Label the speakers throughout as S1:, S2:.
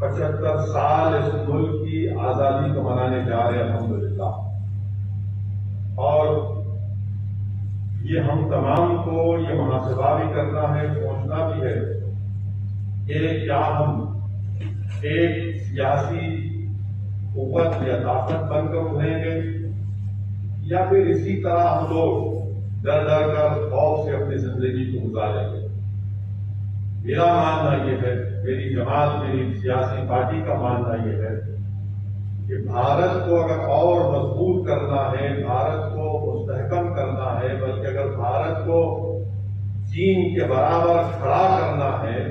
S1: 75 سال اس ملک کی آزادی کو منانے جا رہے ہیں الحمدللہ، اور یہ ہم تمام کو یہ محاسبہ بھی کرنا ہے، سوچنا بھی ہے کہ کیا ہم ایک سیاسی قوت یا طاقت بن کر ابھریں گے، یا پھر اسی طرح ہم لوگ ڈر ڈر کر خوف سے اپنی زندگی کو گزاریں گے۔ میرا ماننا یہ ہے، میری جماعت، میری سیاسی پارٹی کا ماننا یہ ہے کہ بھارت کو اگر اور مضبوط کرنا ہے، بھارت کو مستحکم کرنا ہے، بلکہ اگر بھارت کو چین کے برابر کھڑا کرنا ہے،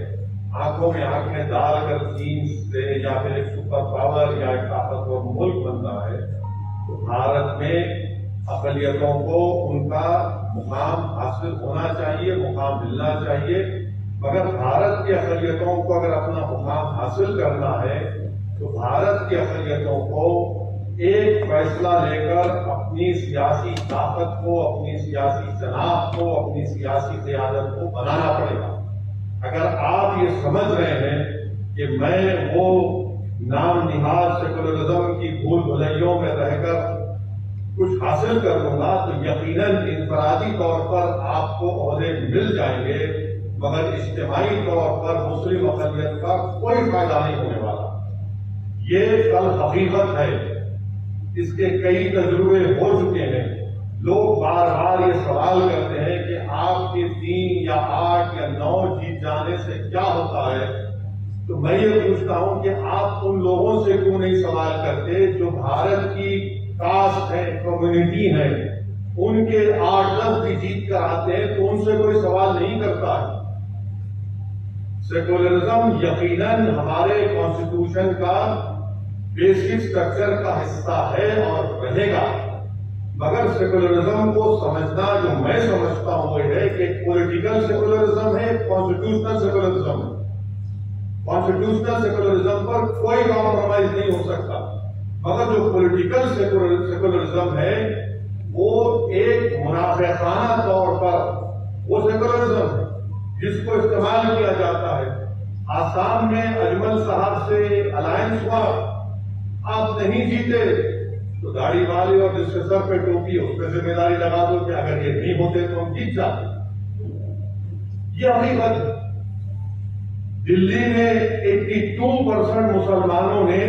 S1: آنکھوں میں آنکھیں ڈال کر چین سے یا پھر ایک سپر پاور یا ایک طاقتور ملک بننا ہے، تو بھارت میں اقلیتوں کو ان کا مقام حاصل ہونا چاہیے، مقام ملنا چاہیے۔ مگر بھارت کی اقلیتوں کو اگر اپنا مقام حاصل کرنا ہے تو بھارت کی اقلیتوں کو ایک فیصلہ لے کر اپنی سیاسی طاقت کو، اپنی سیاسی شناخت کو، اپنی سیاسی قیادت کو بنانا پڑے گا۔ اگر آپ یہ سمجھ رہے ہیں کہ میں وہ نام نہاد سیکولرزم کی بھول بھلیوں میں رہ کر کچھ حاصل کر لوں گا، تو یقیناً انفرادی طور پر آپ کو عہدے مل جائیں گے، مگر اجتماعی طور پر مسلم اقلیت کا کوئی فائدہ نہیں ہونے والا۔ یہ کل حقیقت ہے، اس کے کئی تجربے ہو چکے ہیں۔ لوگ بار بار یہ سوال کرتے ہیں کہ آپ کے 3 یا 8 یا 9 جیت جانے سے کیا ہوتا ہے، تو میں یہ پوچھتا ہوں کہ آپ ان لوگوں سے کیوں نہیں سوال کرتے جو بھارت کی کاسٹ ہے، کمیونٹی ہے، ان کے 8-10 بھی جیت کر آتے ہیں تو ان سے کوئی سوال نہیں کرتا ہے۔ سیکولرزم یقیناً ہمارے کانسٹیٹیوشن کا بیسک سٹرکچر کا حصہ ہے اور رہے گا، مگر سیکولرزم کو سمجھنا جو میں سمجھتا ہوں وہ ہے کہ پولیٹیکل سیکولرزم ہے، کانسٹیٹیوشنل سیکولرزم ہے۔ کانسٹیٹیوشنل سیکولرزم پر کوئی کمپرومائز نہیں ہو سکتا، مگر جو پولیٹیکل سیکولرزم ہے وہ ایک منافقانہ طور پر وہ سیکولرزم ہے جس کو استعمال کیا جاتا ہے۔ آسام میں اجمل صاحب سے الائنس ہوا، آپ نہیں جیتے تو داڑھی والے اور جس کے سر پہ ٹوپی اس پہ ذمہ داری لگا دو کہ اگر یہ نہیں ہوتے تو ہم جیت جاتے۔ یہ حقیقت ہے۔ دلی میں 82% مسلمانوں نے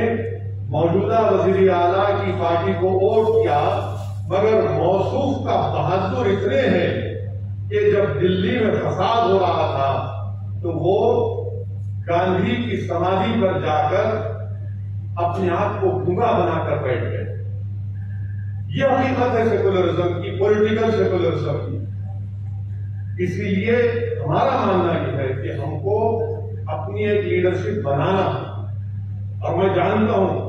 S1: موجودہ وزیر اعلیٰ کی پارٹی کو ووٹ کیا، مگر موصوف کا بہادر اتنے ہیں کہ جب دلی میں فساد ہو رہا تھا تو وہ گاندھی کی سمادھی پر جا کر اپنے آپ کو گنگا بنا کر بیٹھ گئے۔ یہ حقیقت ہے سیکولرزم کی، پولیٹیکل سیکولرزم کی۔ اسی لیے ہمارا ماننا یہ ہے کہ ہم کو اپنی ایک لیڈرشپ بنانا، اور میں جانتا ہوں